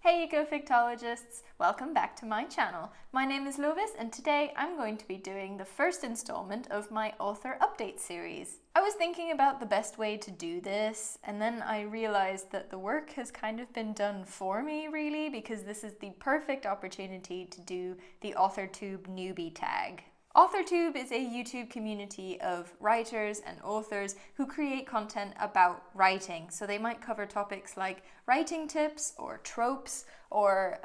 Hey Ecofictologists! Welcome back to my channel. My name is Lovis and today I'm going to be doing the first installment of my author update series. I was thinking about the best way to do this and then I realized that the work has kind of been done for me really, because this is the perfect opportunity to do the Authortube Newbie Tag. Authortube is a YouTube community of writers and authors who create content about writing. So they might cover topics like writing tips or tropes or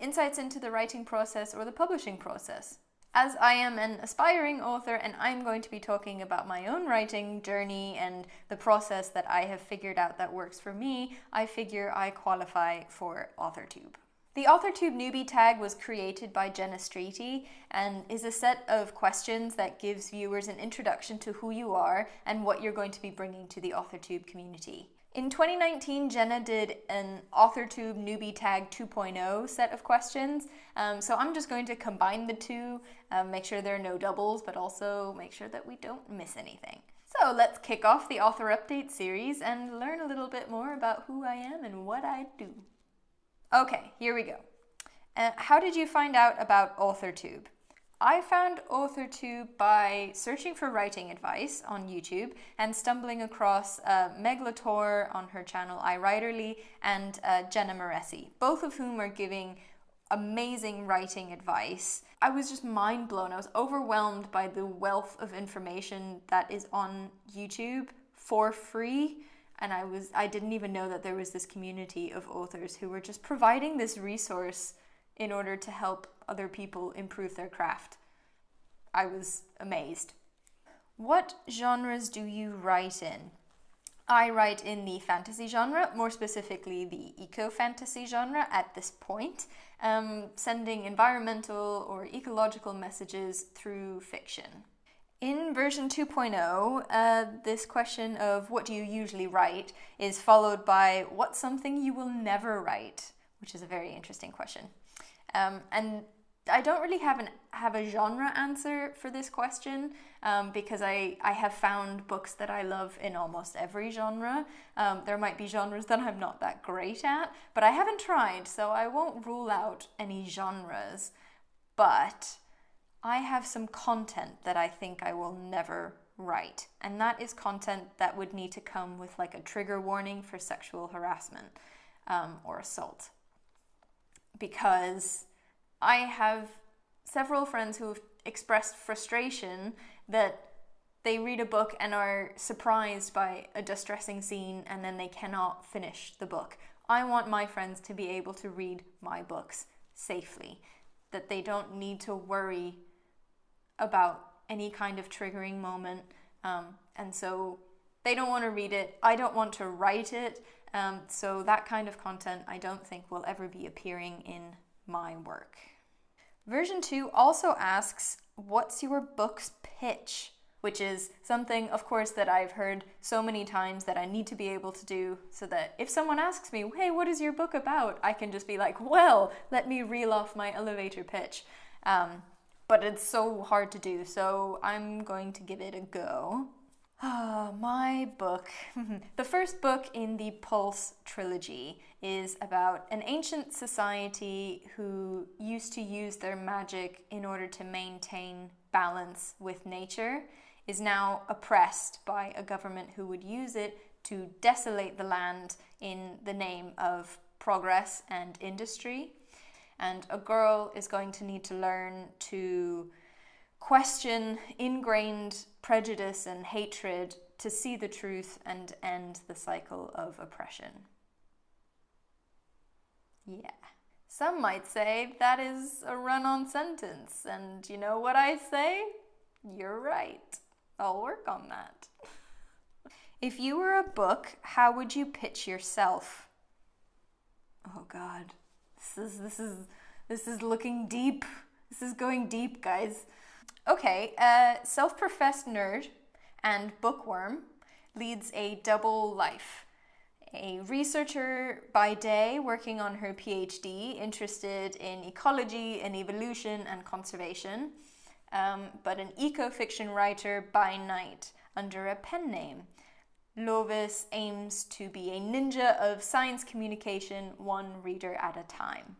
insights into the writing process or the publishing process. As I am an aspiring author and I'm going to be talking about my own writing journey and the process that I have figured out that works for me, I figure I qualify for Authortube. The Authortube Newbie Tag was created by Jenna Streety and is a set of questions that gives viewers an introduction to who you are and what you're going to be bringing to the Authortube community. In 2019, Jenna did an Authortube Newbie Tag 2.0 set of questions, so I'm just going to combine the two, make sure there are no doubles, but also make sure that we don't miss anything. So let's kick off the author update series and learn a little bit more about who I am and what I do. Okay, here we go. How did you find out about Authortube? I found Authortube by searching for writing advice on YouTube and stumbling across Meg LaTorre on her channel iWriterly and Jenna Moreci, both of whom are giving amazing writing advice. I was just mind blown. I was overwhelmed by the wealth of information that is on YouTube for free. And I didn't even know that there was this community of authors who were just providing this resource in order to help other people improve their craft. I was amazed. What genres do you write in? I write in the fantasy genre, more specifically the eco-fantasy genre at this point, sending environmental or ecological messages through fiction. In version 2.0, this question of what do you usually write is followed by what's something you will never write, which is a very interesting question. And I don't really have a genre answer for this question because I have found books that I love in almost every genre. There might be genres that I'm not that great at, but I haven't tried, so I won't rule out any genres. But I have some content that I think I will never write, and that is content that would need to come with like a trigger warning for sexual harassment or assault. Because I have several friends who have expressed frustration that they read a book and are surprised by a distressing scene and then they cannot finish the book. I want my friends to be able to read my books safely, that they don't need to worry about any kind of triggering moment, and so they don't want to read it, I don't want to write it, so that kind of content I don't think will ever be appearing in my work. Version 2 also asks, what's your book's pitch? Which is something, of course, that I've heard so many times that I need to be able to do so that if someone asks me, hey, what is your book about? I can just be like, well, let me reel off my elevator pitch. But it's so hard to do, so I'm going to give it a go. My book. The first book in the Pulse trilogy is about an ancient society who used to use their magic in order to maintain balance with nature, is now oppressed by a government who would use it to desolate the land in the name of progress and industry. And a girl is going to need to learn to question ingrained prejudice and hatred to see the truth and end the cycle of oppression. Yeah. Some might say that is a run-on sentence, and you know what I say? You're right. I'll work on that. If you were a book, how would you pitch yourself? Oh God. This is looking deep. This is going deep, guys. Okay, self-professed nerd and bookworm leads a double life. A researcher by day working on her PhD, interested in ecology and evolution and conservation, but an eco-fiction writer by night under a pen name. Lovis aims to be a ninja of science communication, one reader at a time.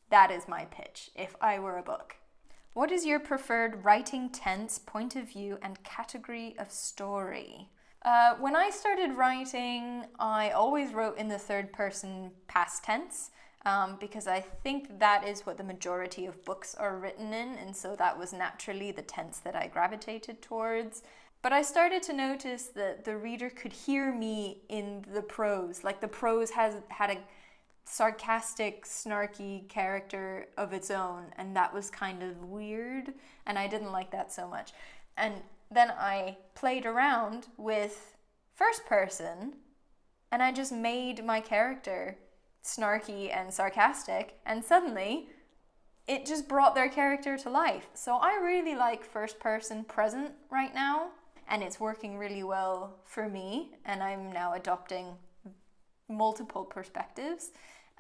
That is my pitch, if I were a book. What is your preferred writing tense, point of view, and category of story? When I started writing, I always wrote in the third person past tense, because I think that is what the majority of books are written in, and so that was naturally the tense that I gravitated towards. But I started to notice that the reader could hear me in the prose. Like the prose had a sarcastic, snarky character of its own, and that was kind of weird, and I didn't like that so much. And then I played around with first person, and I just made my character snarky and sarcastic, and suddenly it just brought their character to life. So I really like first person present right now, and it's working really well for me, and I'm now adopting multiple perspectives.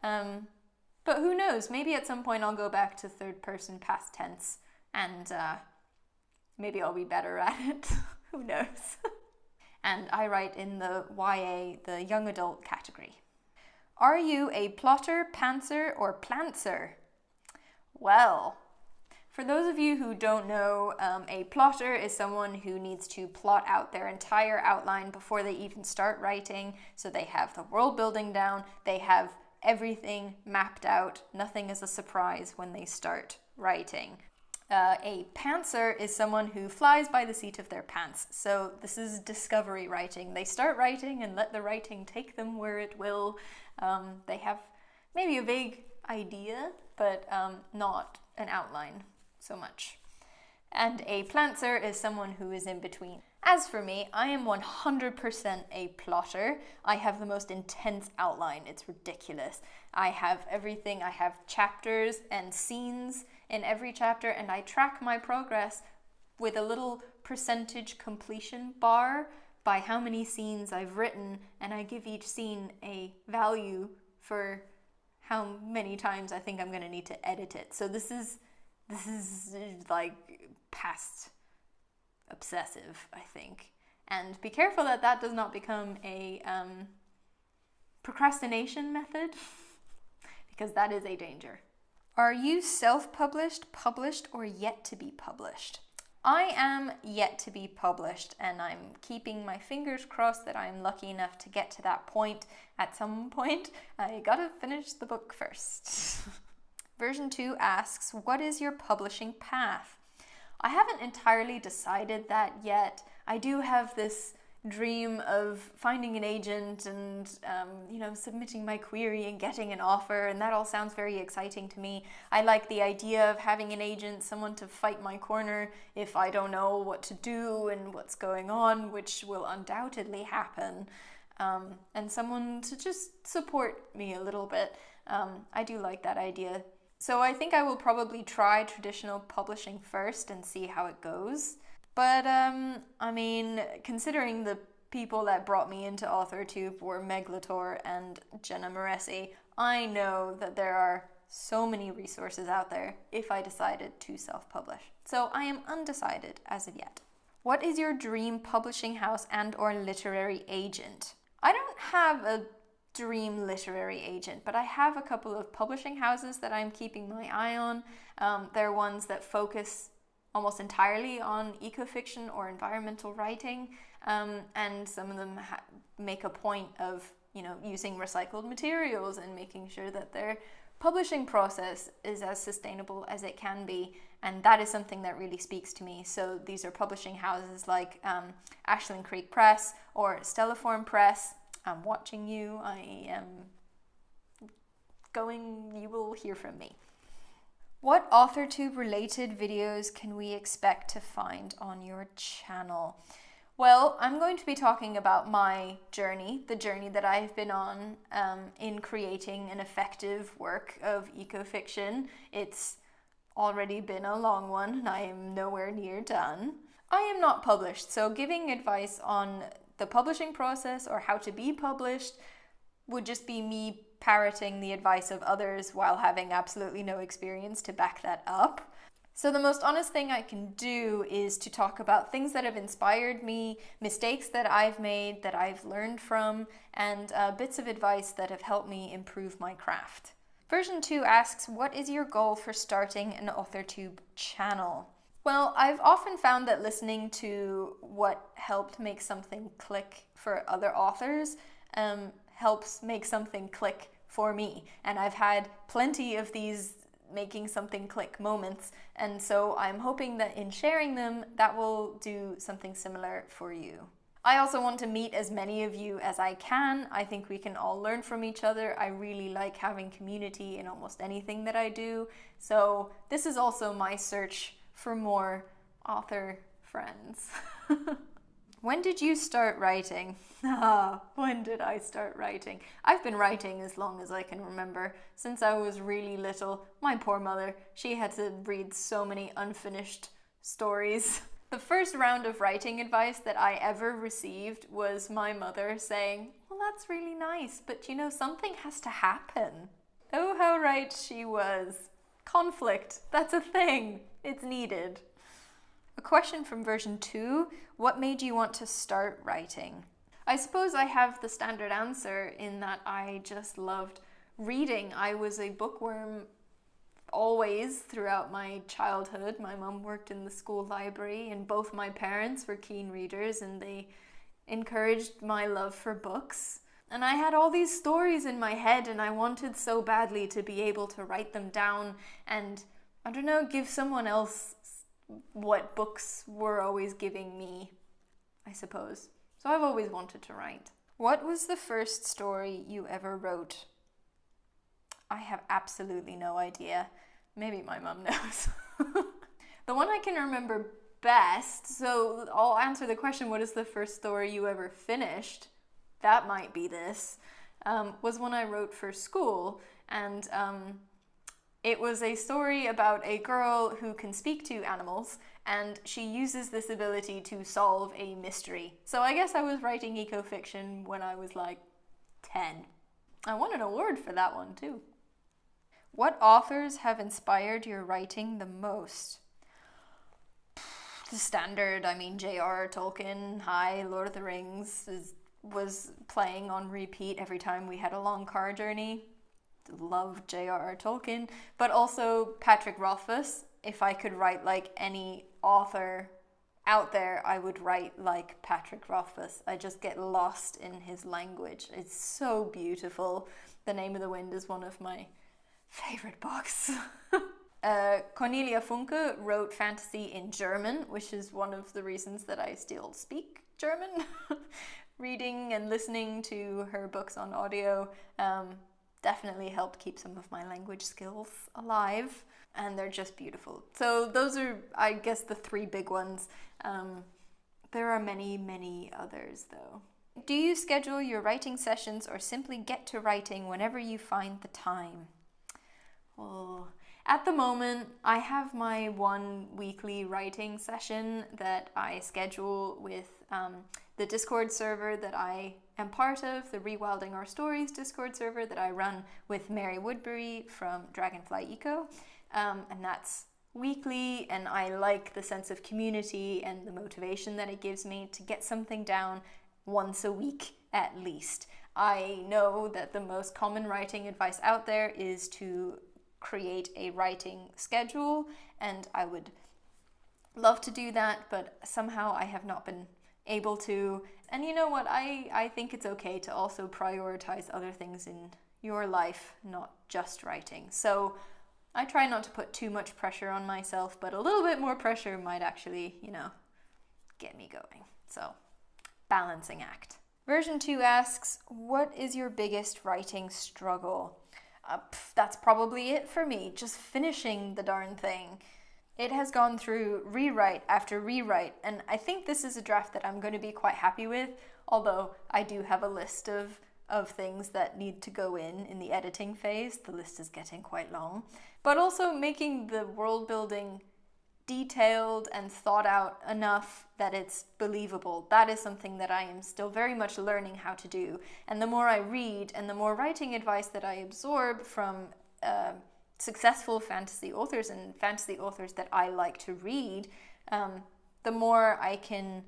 But who knows, maybe at some point I'll go back to third person past tense, and maybe I'll be better at it. Who knows? And I write in the YA, the young adult category. Are you a plotter, pantser, or plantser? Well, for those of you who don't know, a plotter is someone who needs to plot out their entire outline before they even start writing. So they have the world building down, they have everything mapped out, nothing is a surprise when they start writing. A pantser is someone who flies by the seat of their pants. So this is discovery writing. They start writing and let the writing take them where it will. They have maybe a vague idea, but not an outline so much. And a plantser is someone who is in between. As for me, I am 100% a plotter. I have the most intense outline. It's ridiculous. I have everything. I have chapters and scenes in every chapter, and I track my progress with a little percentage completion bar by how many scenes I've written, and I give each scene a value for how many times I think I'm going to need to edit it. So this is like past obsessive, I think. And be careful that that does not become a procrastination method, because that is a danger. Are you self-published, published, or yet to be published? I am yet to be published, and I'm keeping my fingers crossed that I'm lucky enough to get to that point at some point. I gotta finish the book first. Version 2 asks, what is your publishing path? I haven't entirely decided that yet. I do have this dream of finding an agent and submitting my query and getting an offer, and that all sounds very exciting to me. I like the idea of having an agent, someone to fight my corner if I don't know what to do and what's going on, which will undoubtedly happen, and someone to just support me a little bit. I do like that idea. So I think I will probably try traditional publishing first and see how it goes. But, considering the people that brought me into Authortube were Meg LaTorre and Jenna Moreci, I know that there are so many resources out there if I decided to self-publish. So I am undecided as of yet. What is your dream publishing house and or literary agent? I don't have a dream literary agent, but I have a couple of publishing houses that I'm keeping my eye on. They're ones that focus almost entirely on ecofiction or environmental writing, and some of them make a point of using recycled materials and making sure that their publishing process is as sustainable as it can be, and that is something that really speaks to me. So these are publishing houses like Ashland Creek Press or Stellaform Press. I'm watching you. I am going. You will hear from me. What Authortube related videos can we expect to find on your channel? Well, I'm going to be talking about my journey, the journey that I've been on in creating an effective work of ecofiction. It's already been a long one, and I am nowhere near done. I am not published, so giving advice on the publishing process or how to be published would just be me parroting the advice of others while having absolutely no experience to back that up. So the most honest thing I can do is to talk about things that have inspired me, mistakes that I've made, that I've learned from, and bits of advice that have helped me improve my craft. Version 2 asks, what is your goal for starting an Authortube channel? Well, I've often found that listening to what helped make something click for other authors helps make something click for me. And I've had plenty of these making something click moments, and so I'm hoping that in sharing them, that will do something similar for you. I also want to meet as many of you as I can. I think we can all learn from each other. I really like having community in almost anything that I do. So this is also my search for more author friends. When did you start writing? When did I start writing? I've been writing as long as I can remember, since I was really little. My poor mother, she had to read so many unfinished stories. The first round of writing advice that I ever received was my mother saying, well, that's really nice, but you know, something has to happen. Oh, how right she was. Conflict, that's a thing. It's needed. A question from version 2, what made you want to start writing? I suppose I have the standard answer in that I just loved reading. I was a bookworm always throughout my childhood. My mum worked in the school library and both my parents were keen readers and they encouraged my love for books. And I had all these stories in my head and I wanted so badly to be able to write them down and, I don't know, give someone else what books were always giving me, I suppose. So I've always wanted to write. What was the first story you ever wrote? I have absolutely no idea. Maybe my mum knows. The one I can remember best, so I'll answer the question, what is the first story you ever finished? That might be this, was one I wrote for school, and it was a story about a girl who can speak to animals, and she uses this ability to solve a mystery. So I guess I was writing eco-fiction when I was like 10. I won an award for that one too. What authors have inspired your writing the most? The standard, I mean, J.R.R. Tolkien, Lord of the Rings was playing on repeat every time we had a long car journey. Love J.R.R. Tolkien, but also Patrick Rothfuss. If I could write like any author out there, I would write like Patrick Rothfuss. I just get lost in his language. It's so beautiful. The Name of the Wind is one of my favorite books. Cornelia Funke wrote fantasy in German, which is one of the reasons that I still speak German. Reading and listening to her books on audio definitely helped keep some of my language skills alive, and they're just beautiful. So those are, I guess, the three big ones. There are many, many others though. Do you schedule your writing sessions or simply get to writing whenever you find the time? Well, at the moment, I have my one weekly writing session that I schedule with the Discord server that I am part of, the Rewilding Our Stories Discord server that I run with Mary Woodbury from Dragonfly Eco. And that's weekly, and I like the sense of community and the motivation that it gives me to get something down once a week at least. I know that the most common writing advice out there is to create a writing schedule, and I would love to do that, but somehow I have not been able to. And you know what, I think it's okay to also prioritize other things in your life, not just writing. So I try not to put too much pressure on myself, but a little bit more pressure might actually, you know, get me going. So, balancing act. Version 2 asks, what is your biggest writing struggle? That's probably it for me, just finishing the darn thing. It has gone through rewrite after rewrite, and I think this is a draft that I'm going to be quite happy with, although I do have a list of things that need to go in the editing phase. The list is getting quite long. But also making the world building detailed and thought out enough that it's believable. That is something that I am still very much learning how to do. And the more I read and the more writing advice that I absorb from successful fantasy authors and fantasy authors that I like to read, the more I can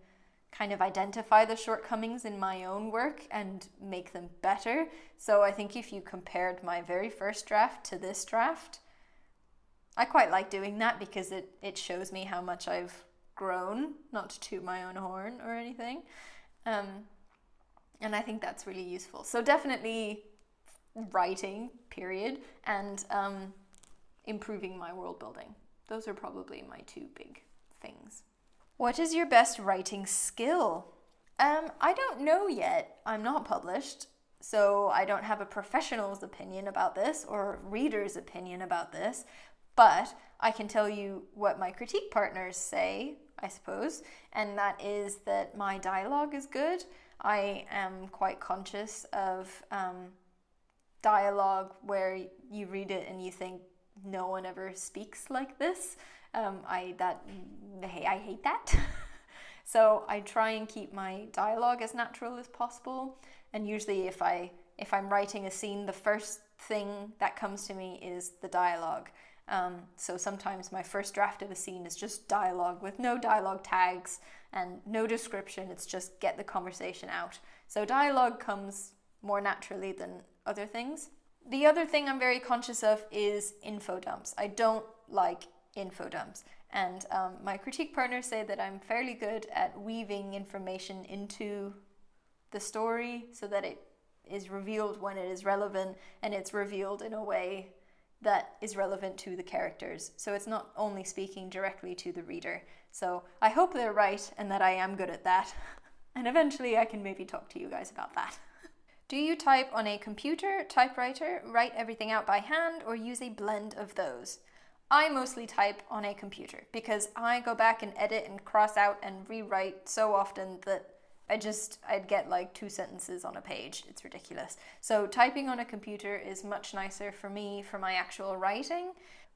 kind of identify the shortcomings in my own work and make them better. So I think if you compared my very first draft to this draft, I quite like doing that because it shows me how much I've grown, not to toot my own horn or anything. And I think that's really useful. So definitely writing, period, and improving my world building. Those are probably my two big things. What is your best writing skill? I don't know yet. I'm not published, so I don't have a professional's opinion about this or reader's opinion about this, but I can tell you what my critique partners say, I suppose, and that is that my dialogue is good. I am quite conscious of dialogue where you read it and you think no one ever speaks like this. I hate that. So I try and keep my dialogue as natural as possible. And usually if I'm writing a scene, the first thing that comes to me is the dialogue. So sometimes my first draft of a scene is just dialogue with no dialogue tags and no description. It's just get the conversation out. So dialogue comes more naturally than other things. The other thing I'm very conscious of is info dumps. I don't like info dumps. And my critique partners say that I'm fairly good at weaving information into the story so that it is revealed when it is relevant, and it's revealed in a way that is relevant to the characters. So it's not only speaking directly to the reader. So I hope they're right and that I am good at that. And eventually I can maybe talk to you guys about that. Do you type on a computer, typewriter, write everything out by hand, or use a blend of those? I mostly type on a computer because I go back and edit and cross out and rewrite so often that I'd get like 2 sentences on a page. It's ridiculous. So typing on a computer is much nicer for me for my actual writing.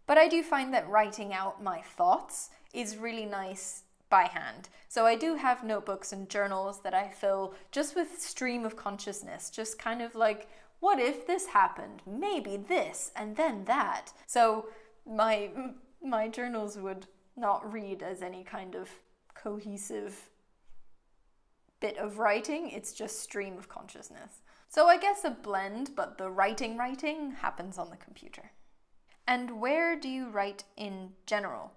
But I do find that writing out my thoughts is really nice by hand. So I do have notebooks and journals that I fill just with stream of consciousness, just kind of like, what if this happened? Maybe this, and then that. So my journals would not read as any kind of cohesive bit of writing. It's just stream of consciousness. So I guess a blend, but the writing happens on the computer. And where do you write in general?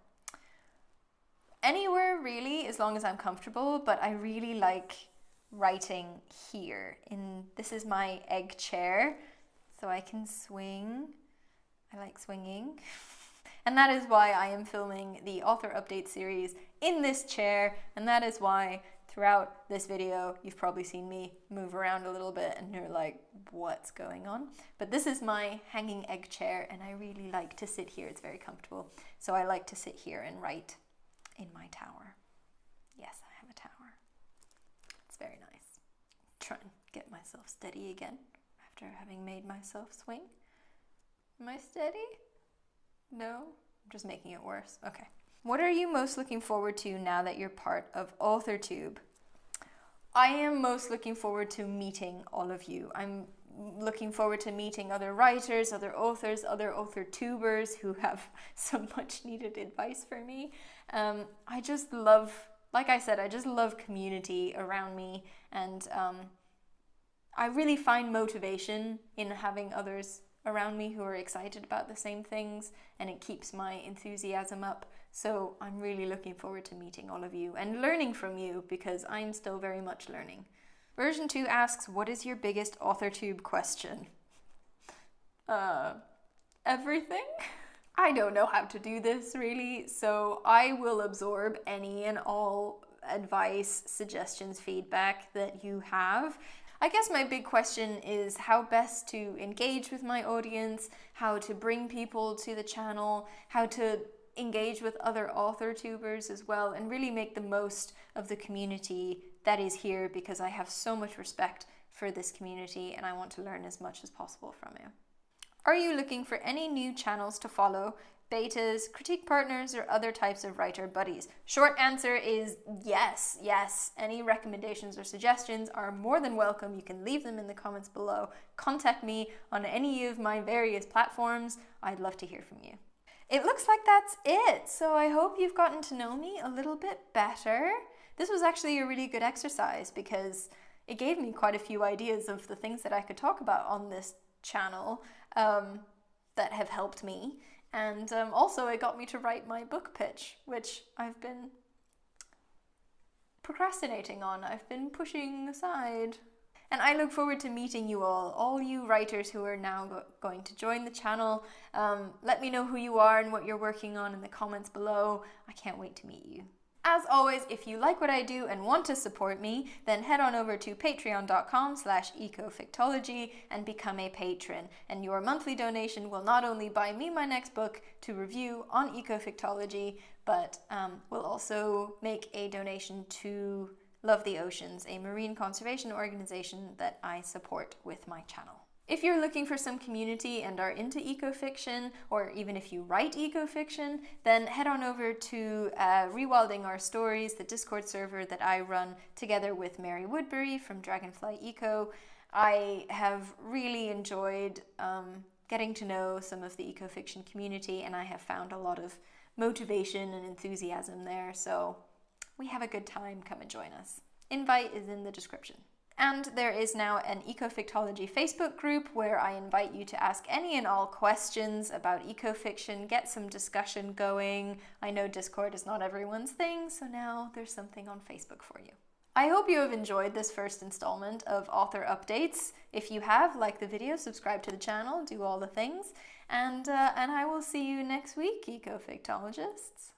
Anywhere really, as long as I'm comfortable, but I really like writing here. This is my egg chair, so I can swing. I like swinging. And that is why I am filming the author update series in this chair, and that is why throughout this video you've probably seen me move around a little bit and you're like, what's going on? But this is my hanging egg chair and I really like to sit here. It's very comfortable. So I like to sit here and write in my tower. Yes, I have a tower. It's very nice. Try and get myself steady again after having made myself swing. Am I steady? No? I'm just making it worse. Okay. What are you most looking forward to now that you're part of Authortube? I am most looking forward to meeting all of you. I'm looking forward to meeting other writers, other authors, other Authortubers who have so much needed advice for me. I just love, like I said, I just love community around me, and I really find motivation in having others around me who are excited about the same things, and it keeps my enthusiasm up. So I'm really looking forward to meeting all of you and learning from you, because I'm still very much learning. Version 2 asks, what is your biggest Authortube question? Everything? I don't know how to do this really, so I will absorb any and all advice, suggestions, feedback that you have. I guess my big question is how best to engage with my audience, how to bring people to the channel, how to engage with other Authortubers as well, and really make the most of the community that is here, because I have so much respect for this community and I want to learn as much as possible from you. Are you looking for any new channels to follow? betas, critique partners, or other types of writer buddies? Short answer is yes, yes. Any recommendations or suggestions are more than welcome. You can leave them in the comments below. Contact me on any of my various platforms. I'd love to hear from you. It looks like that's it. So I hope you've gotten to know me a little bit better. This was actually a really good exercise because it gave me quite a few ideas of the things that I could talk about on this channel that have helped me. And also it got me to write my book pitch, which I've been procrastinating on. I've been pushing aside. And I look forward to meeting you all you writers who are now going to join the channel. Let me know who you are and what you're working on in the comments below. I can't wait to meet you. As always, if you like what I do and want to support me, then head on over to patreon.com/ecofictology and become a patron. And your monthly donation will not only buy me my next book to review on Ecofictology, but will also make a donation to Love the Oceans, a marine conservation organization that I support with my channel. If you're looking for some community and are into ecofiction, or even if you write ecofiction, then head on over to Rewilding Our Stories, the Discord server that I run together with Mary Woodbury from Dragonfly Eco. I have really enjoyed getting to know some of the ecofiction community, and I have found a lot of motivation and enthusiasm there, so we have a good time. Come and join us. Invite is in the description. And there is now an Ecofictology Facebook group where I invite you to ask any and all questions about ecofiction, get some discussion going. I know Discord is not everyone's thing, so now there's something on Facebook for you. I hope you have enjoyed this first installment of author updates. If you have, like the video, subscribe to the channel, do all the things, and I will see you next week, Ecofictologists.